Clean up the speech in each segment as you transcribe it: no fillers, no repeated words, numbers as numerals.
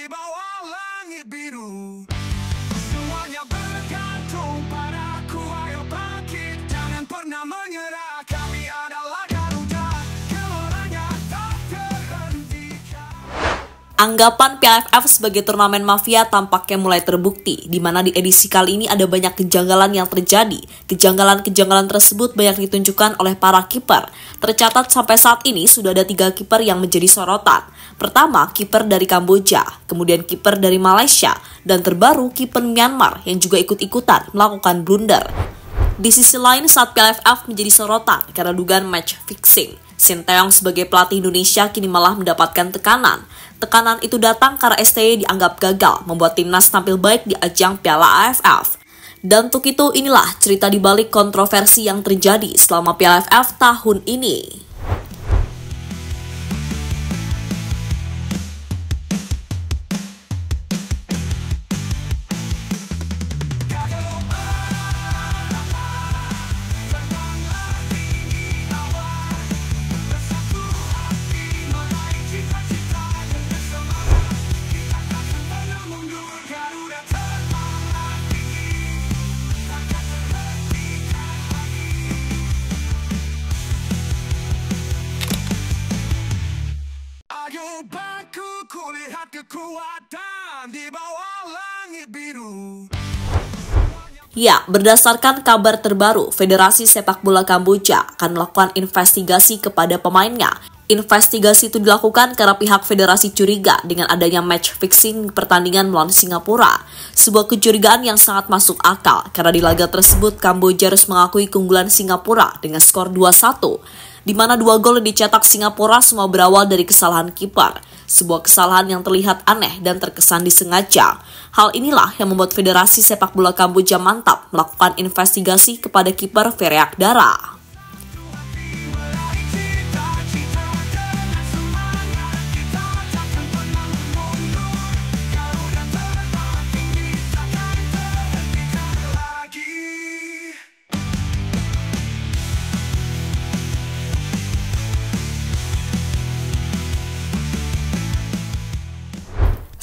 di bawah langit biru. Semuanya bergantung padaku, ayo bangkit, jangan pernah menyerah. Kami adalah Garuda, geloranya tak terhentikan. Anggapan PLFF sebagai turnamen mafia tampaknya mulai terbukti, di mana di edisi kali ini ada banyak kejanggalan yang terjadi. Kejanggalan-kejanggalan tersebut banyak ditunjukkan oleh para kiper. Tercatat sampai saat ini sudah ada 3 kiper yang menjadi sorotan. Pertama, kiper dari Kamboja, kemudian kiper dari Malaysia, dan terbaru kiper Myanmar yang juga ikut-ikutan melakukan blunder. Di sisi lain, saat PLFF menjadi sorotan karena dugaan match fixing, Sinteyong sebagai pelatih Indonesia kini malah mendapatkan tekanan. Tekanan itu datang karena STY dianggap gagal membuat timnas tampil baik di ajang Piala AFF. Dan untuk itu, inilah cerita di balik kontroversi yang terjadi selama PLFF tahun ini. Ayo bangku, kulihat kekuatan di bawah langit biru. Ya, berdasarkan kabar terbaru, Federasi Sepak Bola Kamboja akan melakukan investigasi kepada pemainnya. Investigasi itu dilakukan karena pihak federasi curiga dengan adanya match fixing pertandingan melawan Singapura. Sebuah kecurigaan yang sangat masuk akal karena di laga tersebut Kamboja harus mengakui keunggulan Singapura dengan skor 2-1. Di mana 2 gol yang dicetak Singapura semua berawal dari kesalahan kiper. Sebuah kesalahan yang terlihat aneh dan terkesan disengaja. Hal inilah yang membuat Federasi Sepak Bola Kamboja mantap melakukan investigasi kepada kiper Ferreak Dara.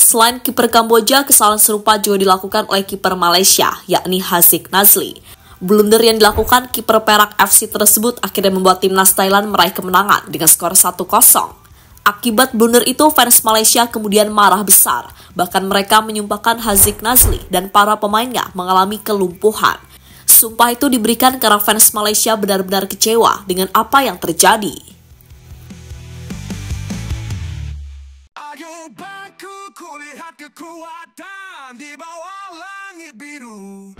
Selain kiper Kamboja, kesalahan serupa juga dilakukan oleh kiper Malaysia, yakni Haziq Nazli. Blunder yang dilakukan kiper Perak FC tersebut akhirnya membuat timnas Thailand meraih kemenangan dengan skor 1-0. Akibat blunder itu, fans Malaysia kemudian marah besar. Bahkan mereka menyumpahkan Haziq Nazli dan para pemainnya mengalami kelumpuhan. Sumpah itu diberikan karena fans Malaysia benar-benar kecewa dengan apa yang terjadi. Ayo bangku, kulihat kekuatan di bawah langit biru.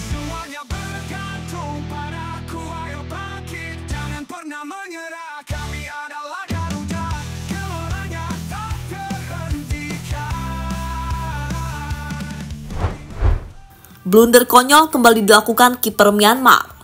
Semuanya bergantung padaku, ayo bangkit, jangan pernah menyerah. Kami adalah Garuda, geloranya tak terhentikan. Blunder konyol kembali dilakukan kiper Myanmar.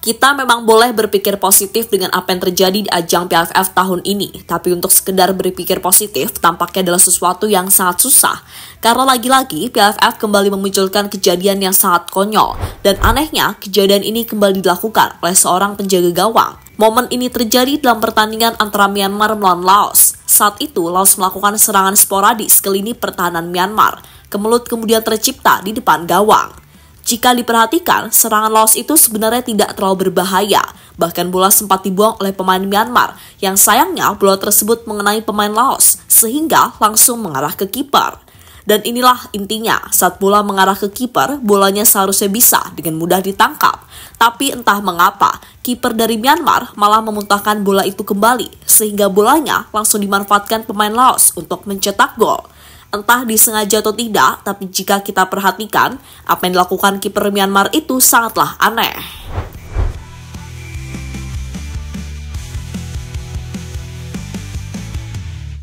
Kita memang boleh berpikir positif dengan apa yang terjadi di ajang PLFF tahun ini, tapi untuk sekedar berpikir positif tampaknya adalah sesuatu yang sangat susah. Karena lagi-lagi PLFF kembali memunculkan kejadian yang sangat konyol, dan anehnya kejadian ini kembali dilakukan oleh seorang penjaga gawang. Momen ini terjadi dalam pertandingan antara Myanmar melawan Laos. Saat itu Laos melakukan serangan sporadis ke lini pertahanan Myanmar. Kemelut kemudian tercipta di depan gawang. Jika diperhatikan, serangan Laos itu sebenarnya tidak terlalu berbahaya. Bahkan bola sempat dibuang oleh pemain Myanmar, yang sayangnya bola tersebut mengenai pemain Laos, sehingga langsung mengarah ke kiper. Dan inilah intinya, saat bola mengarah ke kiper, bolanya seharusnya bisa dengan mudah ditangkap. Tapi entah mengapa, kiper dari Myanmar malah memuntahkan bola itu kembali, sehingga bolanya langsung dimanfaatkan pemain Laos untuk mencetak gol. Entah disengaja atau tidak, tapi jika kita perhatikan, apa yang dilakukan kiper Myanmar itu sangatlah aneh.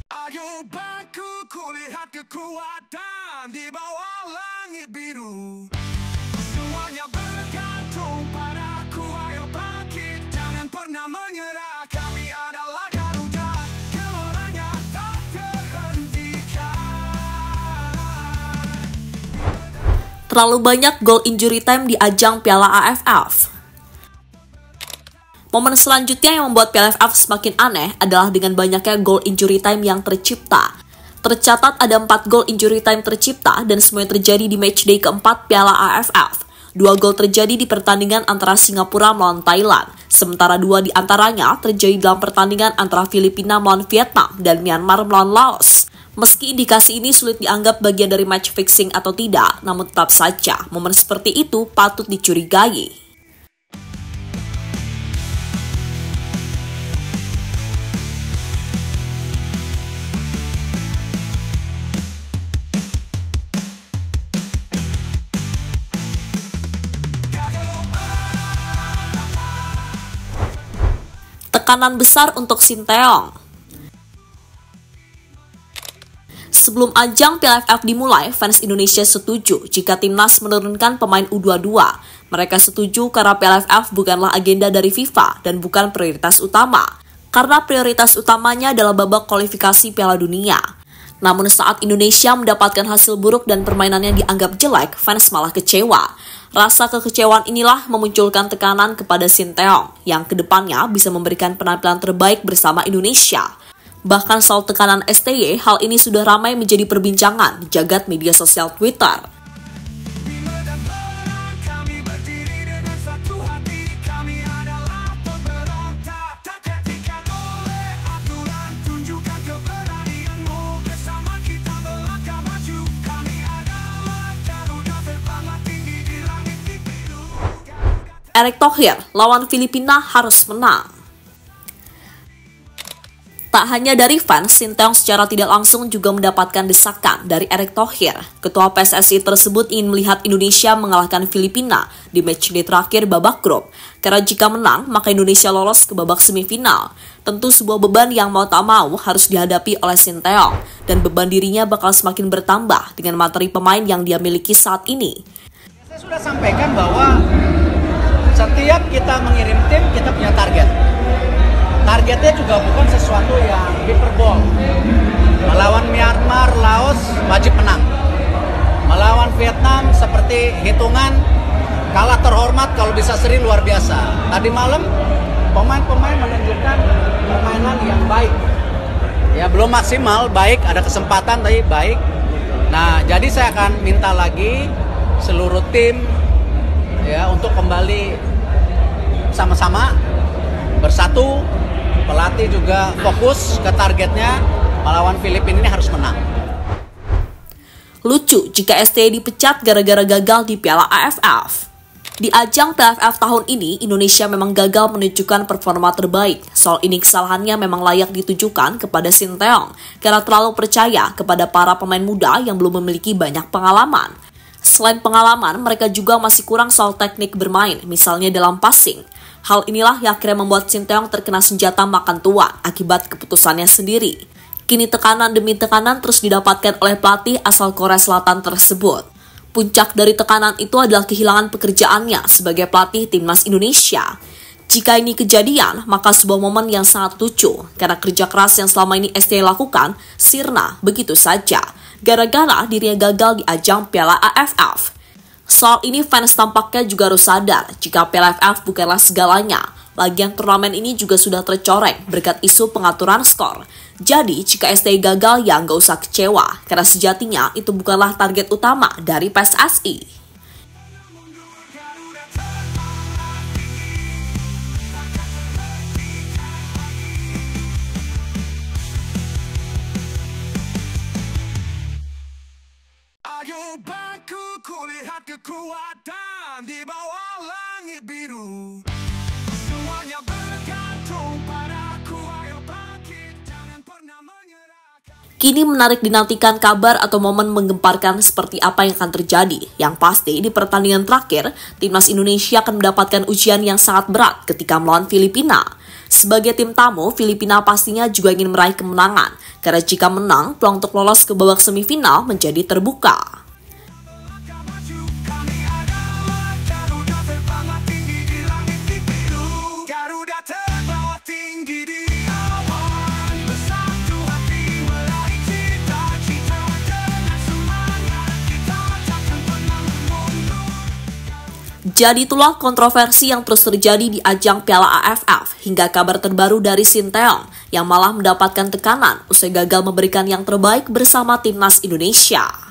Ayo bangku, kulihat kekuatan di bawah langit biru. Semuanya bergantung padaku, ayo bangkit, jangan pernah menyerah. Kami adalah Garuda, geloranya tak terhentikan. Terlalu banyak gol injury time di ajang Piala AFF. Momen selanjutnya yang membuat PLFF semakin aneh adalah dengan banyaknya gol injury time yang tercipta. Tercatat ada 4 gol injury time tercipta dan semuanya terjadi di matchday keempat Piala AFF. 2 gol terjadi di pertandingan antara Singapura melawan Thailand, sementara 2 di antaranya terjadi dalam pertandingan antara Filipina melawan Vietnam dan Myanmar melawan Laos. Meski indikasi ini sulit dianggap bagian dari match fixing atau tidak, namun tetap saja momen seperti itu patut dicurigai. Tekanan besar untuk Sinteyong. Sebelum ajang Piala AFF dimulai, fans Indonesia setuju jika timnas menurunkan pemain U22. Mereka setuju karena Piala AFF bukanlah agenda dari FIFA dan bukan prioritas utama, karena prioritas utamanya adalah babak kualifikasi Piala Dunia. Namun saat Indonesia mendapatkan hasil buruk dan permainannya dianggap jelek, fans malah kecewa. Rasa kekecewaan inilah memunculkan tekanan kepada Sinteyong yang kedepannya bisa memberikan penampilan terbaik bersama Indonesia. Bahkan soal tekanan STY, hal ini sudah ramai menjadi perbincangan di jagat media sosial Twitter. Erick Thohir, lawan Filipina harus menang. Tak hanya dari fans, Sinteyong secara tidak langsung juga mendapatkan desakan dari Erick Thohir. Ketua PSSI tersebut ingin melihat Indonesia mengalahkan Filipina di matchday terakhir babak grup. Karena jika menang, maka Indonesia lolos ke babak semifinal. Tentu sebuah beban yang mau tak mau harus dihadapi oleh Sinteyong. Dan beban dirinya bakal semakin bertambah dengan materi pemain yang dia miliki saat ini. Saya sudah sampaikan bahwa setiap kita mengirim tim, kita punya target. Targetnya juga bukan sesuatu yang hiperbol. Melawan Myanmar, Laos, wajib menang. Melawan Vietnam seperti hitungan kalah terhormat, kalau bisa seri luar biasa. Tadi malam pemain-pemain menunjukkan permainan yang baik. Ya belum maksimal, baik, ada kesempatan tapi baik. Nah, jadi saya akan minta lagi seluruh tim ya untuk kembali sama-sama bersatu, pelatih juga fokus ke targetnya, melawan Filipina ini harus menang. Lucu jika STY dipecat gara-gara gagal di Piala AFF. Di ajang Piala AFF tahun ini, Indonesia memang gagal menunjukkan performa terbaik. Soal ini kesalahannya memang layak ditujukan kepada Sinteyong karena terlalu percaya kepada para pemain muda yang belum memiliki banyak pengalaman. Selain pengalaman, mereka juga masih kurang soal teknik bermain, misalnya dalam passing. Hal inilah yang akhirnya membuat Sinteyong terkena senjata makan tua akibat keputusannya sendiri. Kini tekanan demi tekanan terus didapatkan oleh pelatih asal Korea Selatan tersebut. Puncak dari tekanan itu adalah kehilangan pekerjaannya sebagai pelatih timnas Indonesia. Jika ini kejadian, maka sebuah momen yang sangat lucu, karena kerja keras yang selama ini STY lakukan sirna begitu saja, gara-gara dirinya gagal di ajang Piala AFF. Soal ini fans tampaknya juga harus sadar jika Piala AFF bukanlah segalanya. Lagian turnamen ini juga sudah tercoreng berkat isu pengaturan skor. Jadi jika STY gagal ya nggak usah kecewa, karena sejatinya itu bukanlah target utama dari PSSI. Ayo bangku ku lihat kekuatan di bawah langit biru. Semuanya bergantung padaku, ayo bangkit, jangan pernah menyerah. Kini menarik dinantikan kabar atau momen menggemparkan seperti apa yang akan terjadi. Yang pasti di pertandingan terakhir, timnas Indonesia akan mendapatkan ujian yang sangat berat ketika melawan Filipina. Sebagai tim tamu, Filipina pastinya juga ingin meraih kemenangan, karena jika menang, peluang untuk lolos ke babak semifinal menjadi terbuka. Jadi itulah kontroversi yang terus terjadi di ajang Piala AFF hingga kabar terbaru dari Sinteyong yang malah mendapatkan tekanan usai gagal memberikan yang terbaik bersama timnas Indonesia.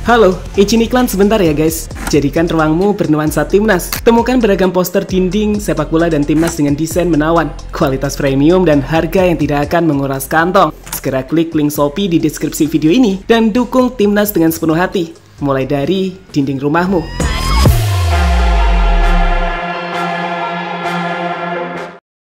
Halo, izin iklan sebentar ya guys. Jadikan ruangmu bernuansa timnas. Temukan beragam poster dinding, sepak bola dan timnas dengan desain menawan, kualitas premium dan harga yang tidak akan menguras kantong. Segera klik link Shopee di deskripsi video ini dan dukung timnas dengan sepenuh hati. Mulai dari dinding rumahmu.